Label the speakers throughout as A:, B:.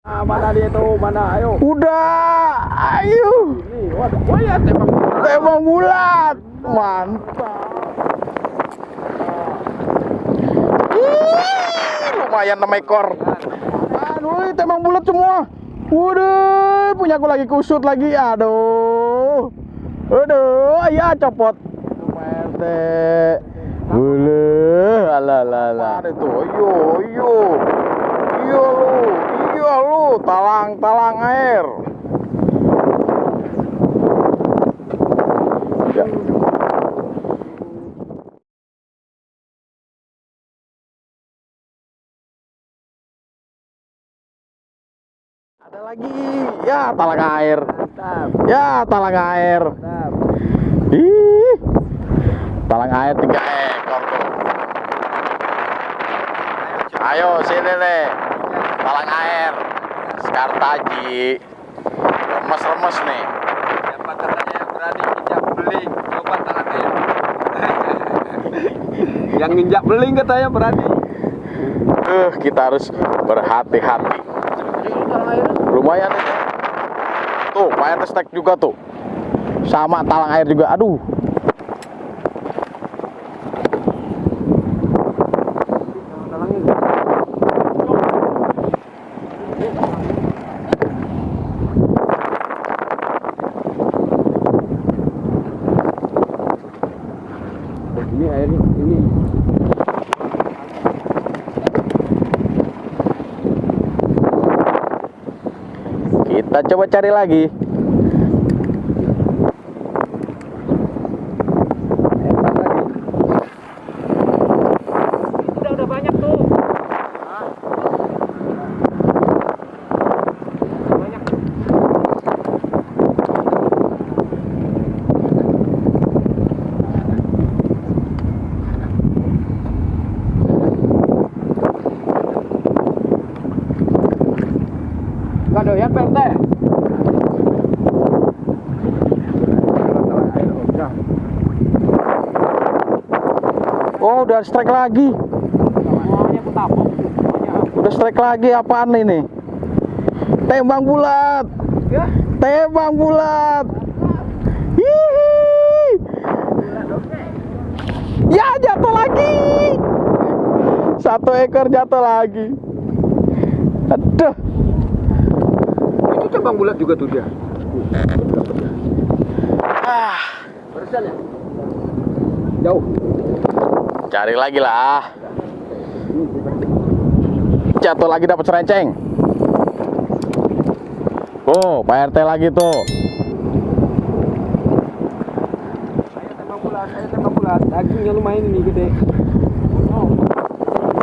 A: Ah, mana dia tuh? Mana? Ayo.
B: Udah, ayo.
A: Ini, waduh, oh ya tembak bulat.
B: Tembak bulat. Mantap. Lumayan 6 ekor. Aduh, tembak bulat semua. Waduh, punya aku lagi kusut lagi. Aduh. Aduh, ya copot. PRT. Boleh, ala. Itu, yo. Iya lu, talang air. Ya. Ada lagi, ya talang air. Ya talang air. Ih, talang air 3 ekor tuh. Ayo sini nih, talang air. Sekartaji, remes nih.
A: Siapa katanya yang berani injak beling? Coba talang air. Yang injak beling katanya berani.
B: Kita harus berhati-hati. Lumayan ini. Tuh, Pak RT stek juga tuh. Sama talang air juga. Aduh.
A: Ini airnya ini.
B: Kita coba cari lagi.
A: Udah banyak tuh. Banyak. Nggak doyan PT.
B: Oh, udah strike lagi. Udah strike lagi, apaan ini? Tembang bulat.
A: Ya.
B: Tembang bulat. Hihi. Ya, jatuh lagi. 1 ekor jatuh lagi. Aduh.
A: Itu cabang bulat juga tuh dia. Barusan ya? Jauh.
B: Cari lagi lah. Jatuh lagi, dapat serenceng. Oh, Pak RT lagi tuh.
A: Saya tembak bulat. Dagingnya lumayan ini gede. Oh.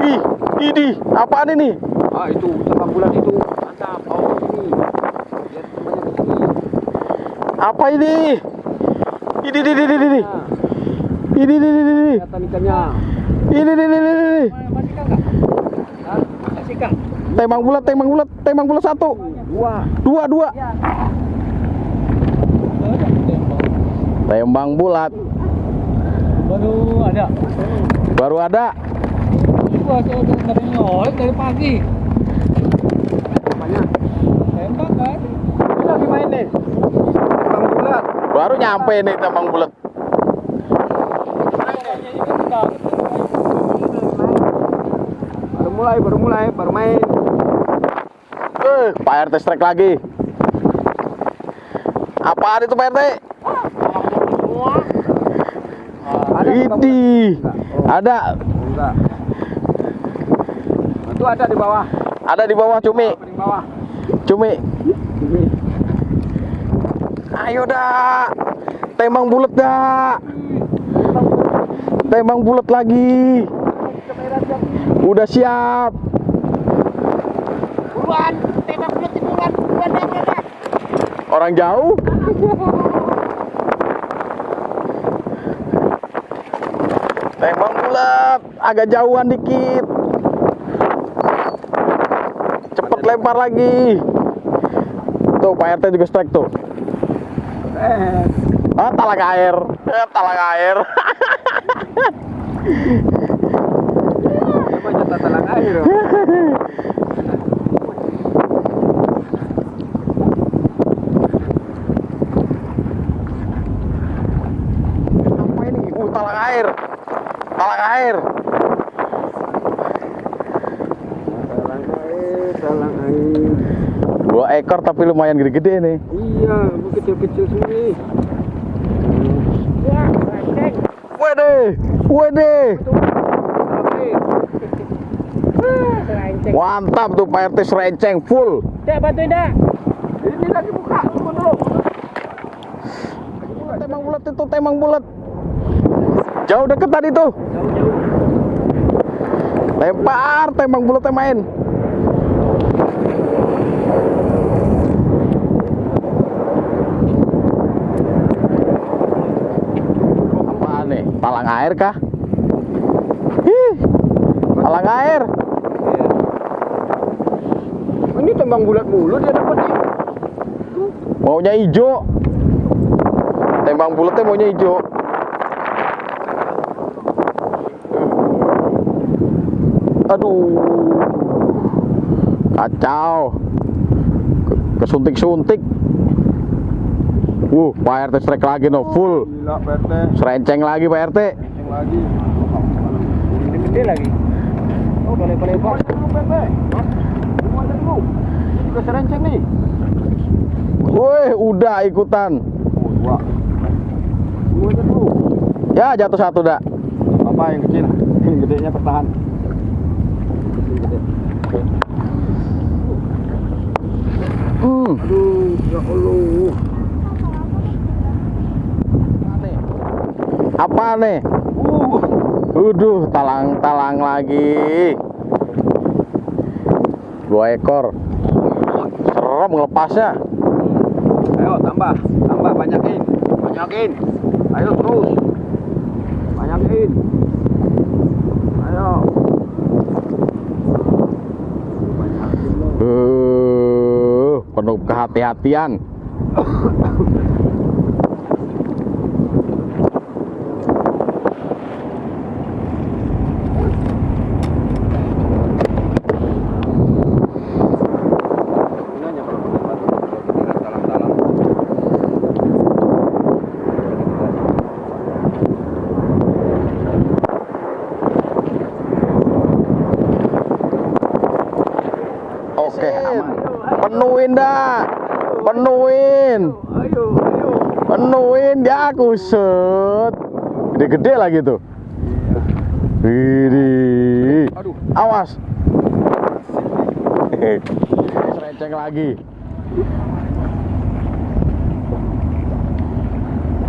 B: Ih, ini apaan ini?
A: Ah, itu tembak bulat itu. Mantap. Oh, ini. Lihat temannya di sini.
B: Apa ini? Ini.
A: Kelihatan ikannya.
B: Ini.
A: Masih ikan enggak? Hah? Masih ikan?
B: Tembang bulat 1. Dua. Tembang bulat. Baru ada.
C: Gua dari nyolek dari pagi.
A: Banyak.
C: Tembak kan?
A: Ini lagi main nih. Tembak bulat.
B: Baru nyampe nih tembang bulat.
A: Baru main.
B: Pak RT strike lagi. Apaan itu Pak RT? Ini. Ada.
A: Enggak. Itu ada di bawah.
B: Ada di bawah cumi.
A: Di bawah.
B: Cumi. Ayo dah. Tembang bulat dah. Tembang bulat lagi. Udah siap.
C: Buruan, tembak bulat buruan.
B: Orang jauh. Tembang bulat, agak jauhan dikit. Cepet lempar lagi. Tuh Pak RT juga strike tuh. Talang air. Talang air.
A: Coba nyata talang air. main.
B: 2 ekor tapi lumayan gede-gede nih.
A: Iya, kecil-kecil semua nih.
C: Wah, renceng.
B: Wede, wede.
C: Renceng.
B: Mantap tuh Pak RT serenceng full.
C: Dak, bantuin dak.
A: Ini lagi buka, tunggu dulu.
B: Temang bulat itu, temang bulat. Jauh deket tadi tuh.
C: Jauh-jauh.
B: Lempar, temang bulatnya main. Apa nih? Talang air kah? Ih, talang air.
A: Ini tembang bulat mulu dia dapat nih.
B: Maunya hijau. Tembang bulatnya maunya hijau. Aduh, kacau. Kesuntik-suntik. Pak RT strike lagi no full.
A: Gila Pak RT.
B: Serenceng lagi Pak RT.
A: Kenceng lagi.
C: Ini gede lagi. Oh, boleh-boleh
A: Dulu Pak RT. Dulu aja dulu. Ini juga serenceng nih.
B: Wih, udah ikutan.
A: Dua. Dulu aja dulu.
B: Ya jatuh satu dah.
A: Apa yang kecil? Yang gedenya bertahan. Gede. Aduh, ya Allah.
B: Apa nih? Uduh, talang-talang lagi. 2 ekor. Serem ngelepasnya.
A: Ayo tambah, banyakin. Ayo terus. Banyakin. Ayo.
B: Penuh kehati-hatian.
A: Gunanya kalau pakai batu tidak talang-talang.
B: Oke, aman. Penuhin dah. Penuhin.
A: Ayo.
B: Penuhin ya kusut. Gede-gede lagi tuh. Widih.
A: Aduh.
B: Awas. Serenceng lagi.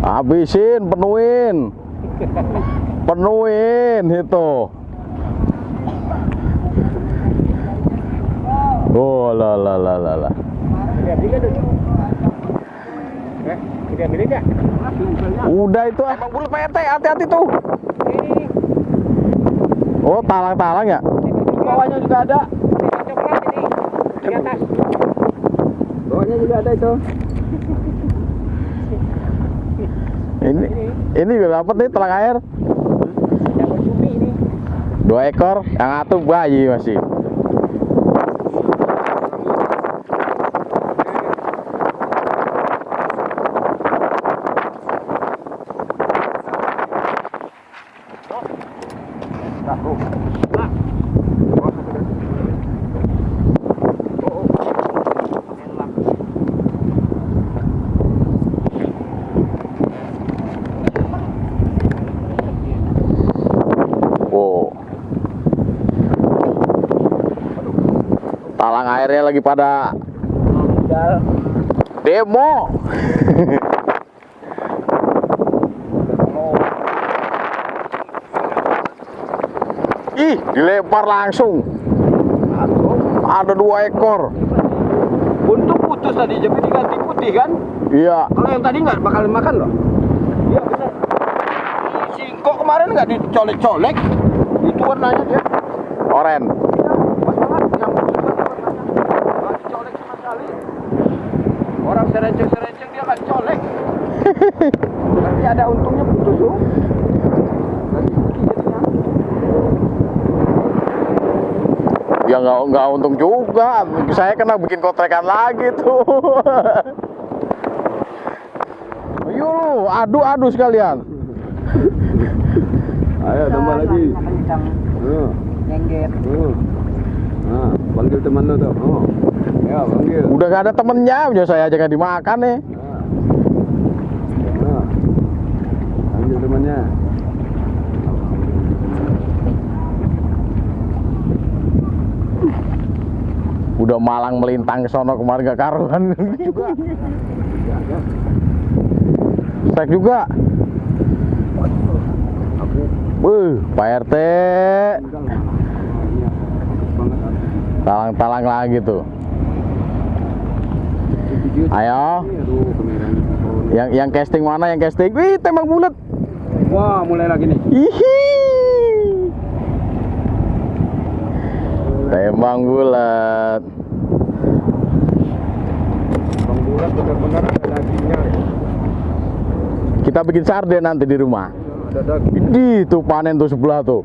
B: Habisin, penuhin. Penuhin itu. Oh la la la la la.
C: Diambilin dulu. Diambilin ya?
B: Udah itu emang bulat Pak RT, hati-hati tuh.
C: Ini.
B: Oh, talang-talang ya?
A: Bawahnya juga ada.
C: Coklat ini. Di atas.
A: Bawahnya juga ada itu.
B: Ini juga dapat nih talang air.
C: Dapat cumi ini.
B: 2 ekor, yang satu bayi masih.
A: Nah, tuh.
B: Wow. Talang airnya lagi pada demo. Ih, dilempar langsung. Ada 2 ekor.
A: Untuk putus tadi jadi diganti putih kan?
B: Iya.
A: Kalau yang tadi nggak bakal makan loh. Iya benar. Si Singkok kemarin nggak dicolek-colek. Itu warnanya dia.
B: Oren.
A: Pas banget. Yang putus tadi warnanya nggak dicolek sama sekali. Orang serenceng-serenceng dia nggak colek. Nanti ada untungnya putus tuh. Ganti putih jadinya.
B: Ya nggak untung juga. Saya kena bikin kotrekan lagi tuh. Ayo lu, adu-adu sekalian.
A: Ayo tambah lagi.
C: Kencang.
A: Nah,
C: Nyengget.
A: nah, panggil teman lo tuh. Oh.
B: Udah gak ada temennya, punya saya aja gak dimakan nih.
A: Nah, ambil temannya.
B: Udah malang melintang ke sono kemarin gak karuan.
A: Juga. Ya.
B: Strike juga. Pak RT. Talang-talang lagi tuh. Ayo. Yang casting mana? Yang casting? Wih, tembak bulat.
A: Wah, mulai lagi nih.
B: Hihi. Tembang bulat.
A: Bang bulat benar-benar ada dagingnya.
B: Kita bikin sarden nanti di rumah.
A: Ada daging.
B: Di tuh panen tuh sebelah tuh.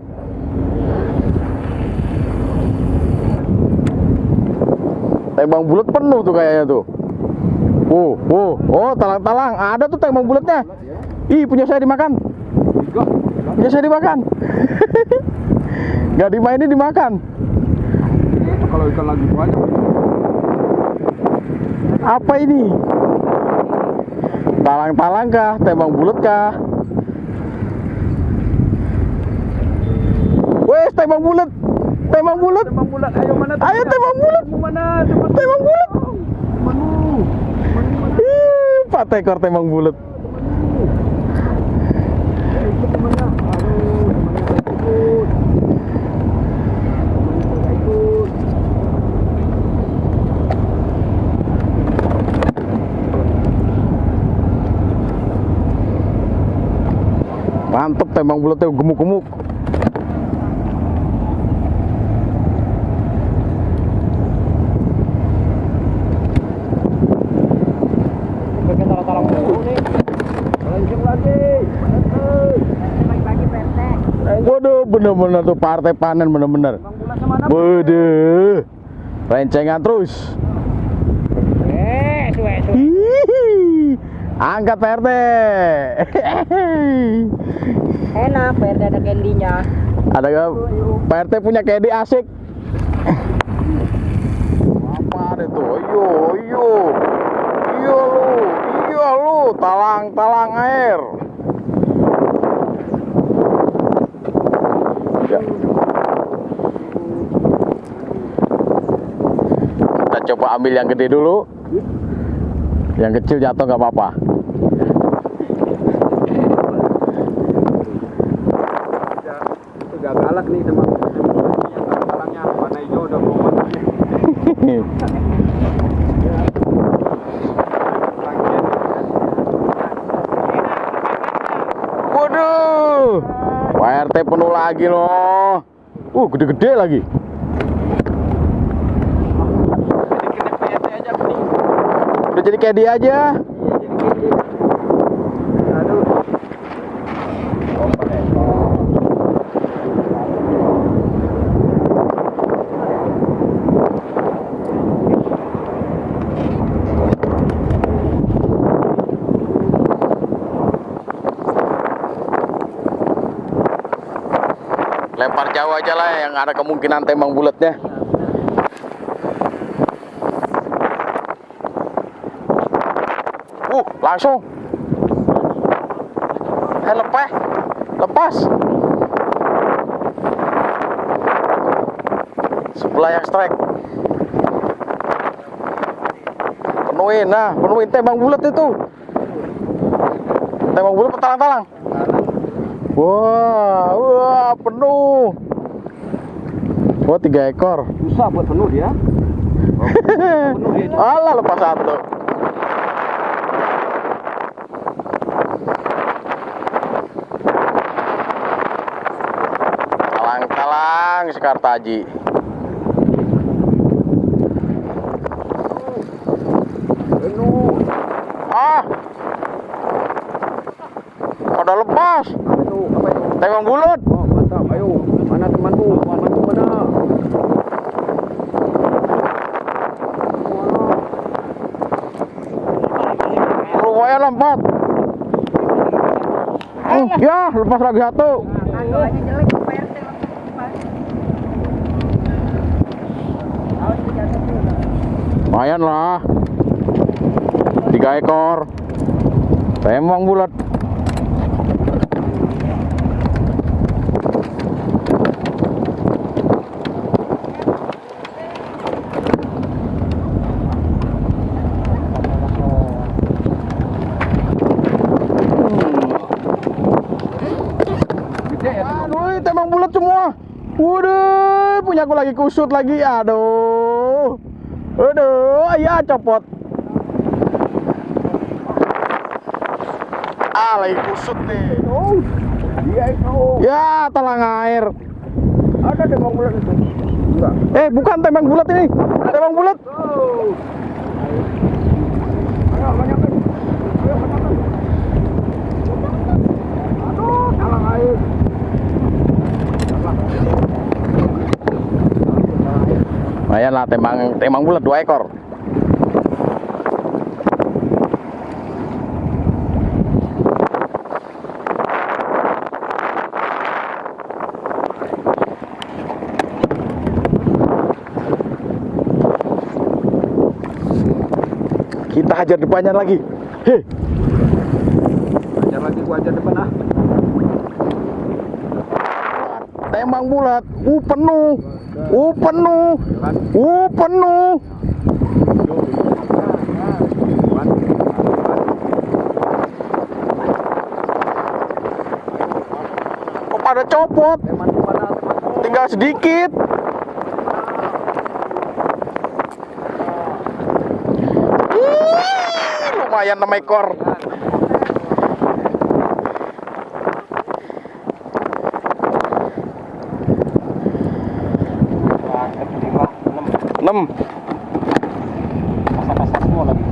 B: Tembang bulat penuh tuh kayaknya tuh. Oh, talang-talang. Ada tuh tembang bulatnya. Ih, punya saya dimakan. Punya saya dimakan. Gak dimainin dimakan.
A: Itu kalau ikan lagi banyak.
B: Apa ini? Talang-talang kah? Tembang bulat kah? Wes, tembang bulat. Tembang bulat.
A: Tembang bulat. Ayo mana?
B: Ayo tembang bulat.
A: Mana?
B: Tembang bulat.
A: Manu.
B: Ih, 4 ekor tembang bulat.
A: Ikut temannya. Aduh, temannya ikut. Ikut.
B: Mantep tembang bulatnya gemuk-gemuk.
A: Langsung lagi. Pagi-pagi PT.
B: Waduh, bener-bener tuh partai panen bener-bener.
A: Bang bulat sama mana?
B: Waduh, rencengan terus. Hihi. Angkat Pak RT.
D: Enak, PRT ada candy-nya.
B: Ada gak? Pak RT punya candy asik. Apa itu? Iyo lu, talang air. Ya. Kita coba ambil yang gede dulu. Yang kecil jatuh nggak apa-apa.
A: Itu gak galak nih teman. Talangnya warna hijau udah mau mati.
B: Waduh, Pak RT penuh lagi loh. Gede-gede lagi. Udah jadi kayak dia aja. Lempar jauh aja lah yang ada kemungkinan tembang bulatnya. Langsung. Lepas. Sebelah yang strike. Penuhin tembang bulat itu. Tembang bulat petalang-talang. Wah, penuh. Wah, 3 ekor.
A: Susah buat penuh dia.
B: Alah, lepas satu. Talang Sekartaji.
A: Penuh.
B: Udah lepas.
A: Penuh. Apa itu?
B: Tembang bulat.
A: Oh, mantap. Ayo. Mana temanmu? Temanmu mana?
B: Lumayan lompat. Ya, lepas lagi satu.
D: Kandungannya jelek ke PRT. Awas dijatuh tuh.
B: Lumayan lah. 3 ekor. Temang bulat. Aduh, temang bulat semua. Waduh, punya aku lagi kusut lagi. Aduh. Aduh, ya copot. Lagi kusut nih.
A: Oh, dia itu.
B: Ya, talang air.
A: Ada temang bulat itu. Enggak.
B: Bukan temang bulat ini. Temang bulat.
A: Oh. Ayo, banyakkan. Ayo, banyakkan. Aduh, talang air.
B: Lumayan lah, temang bulat 2 ekor. Kita hajar depannya lagi. Hei.
A: Ajar lagi gua ajar depan ah.
B: Temang bulat. Penuh. Penuh. Penuh. Kok pada copot? Tinggal sedikit. Lumayan 6 ekor. Enam.
C: Pasang semua lagi.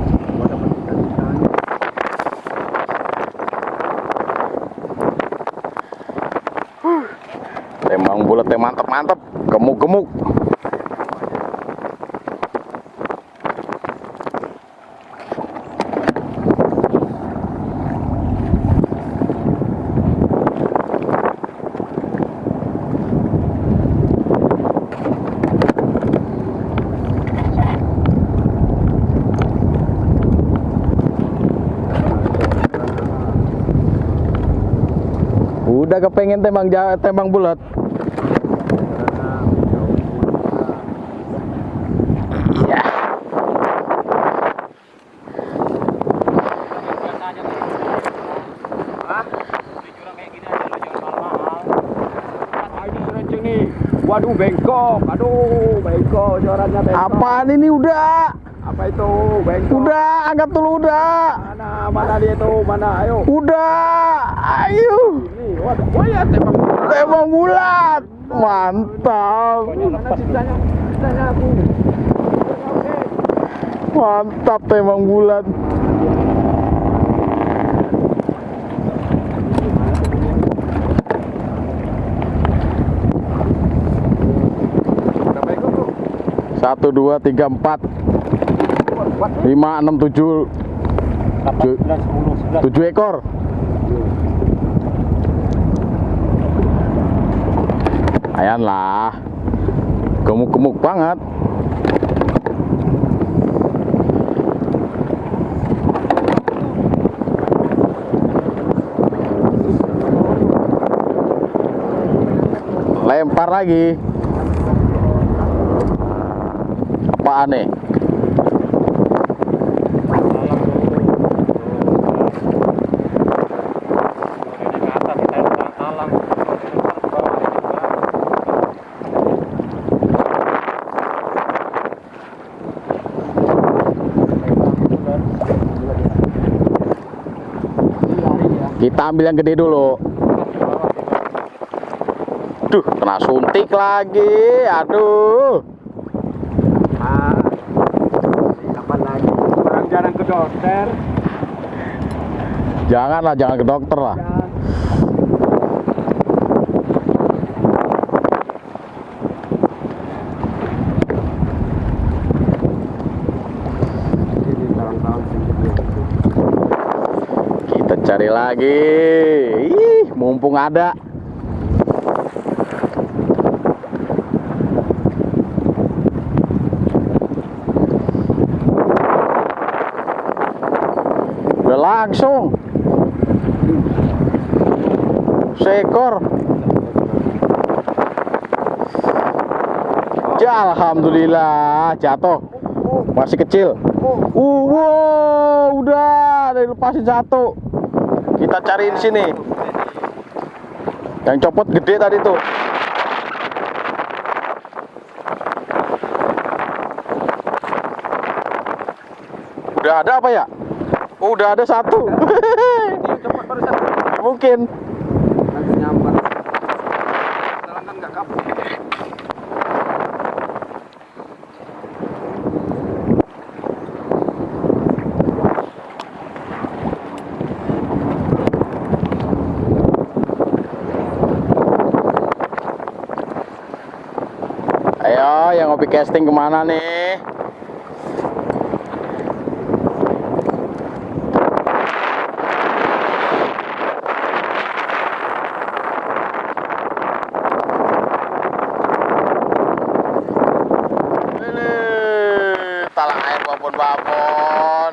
B: Temang bulat yang mantap-mantap, gemuk-gemuk. Udah kepengen temang bulat. Iya.
A: Waduh, bengkok. Aduh, bengkok suaranya bengkok.
B: Apaan ini udah?
A: Apa itu? Bengkok.
B: Udah, angkat dulu udah.
A: Mana dia itu? Mana? Ayo.
B: Udah. Ayo.
A: Ini, waduh. Oh ya,
B: Temang bulat. Mantap.
A: Mana sisanya? Sisanya aku.
B: Mantap temang bulat.
A: Berapa ekor tuh?
B: 1, 2, 3, 4, 5, 6, 7.
C: 8, 9, 10, 11.
B: 7 ekor. Ayan lah. Gemuk-gemuk banget. Lempar lagi. Apaan nih? Kita ambil yang gede dulu. Duh, kena suntik lagi. Aduh.
A: Kapan lagi? Orang jarang ke dokter.
B: Janganlah, jangan ke dokter lah. Kita cari lagi. Ih, mumpung ada. Udah langsung. Seekor. Ya, alhamdulillah jatuh. Masih kecil. Wow, udah dilepasin satu. Kita cariin sini. Yang copot gede tadi tuh. Udah ada apa ya? Oh, udah ada satu.
A: Cepat barusan.
B: Mungkin.
A: Nanti nyamper. Sekarang kan nggak kapok.
B: Ayo, yang ngopi casting kemana nih? Ini talang air babon-babon.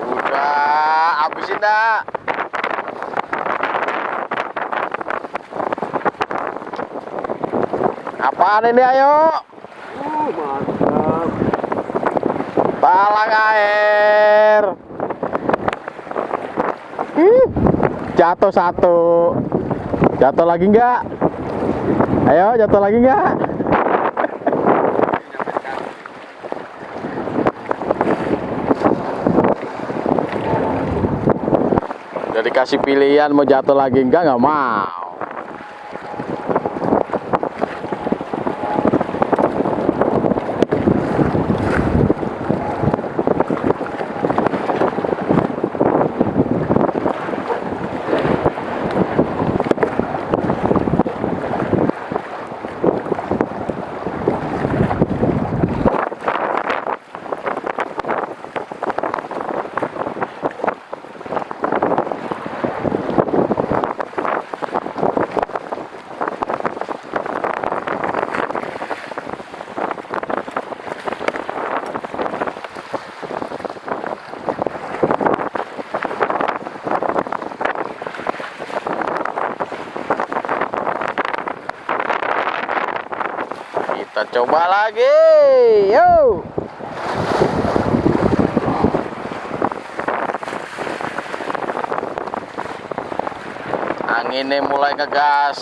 B: Udah, habisin dah. Apaan ini, ayo?
A: Mantap.
B: Talang air. Jatuh satu. Jatuh lagi enggak? Ayo, jatuh lagi enggak? Udah dikasih pilihan mau jatuh lagi enggak mau. Kita coba lagi. Yo. Anginnya mulai ngegas.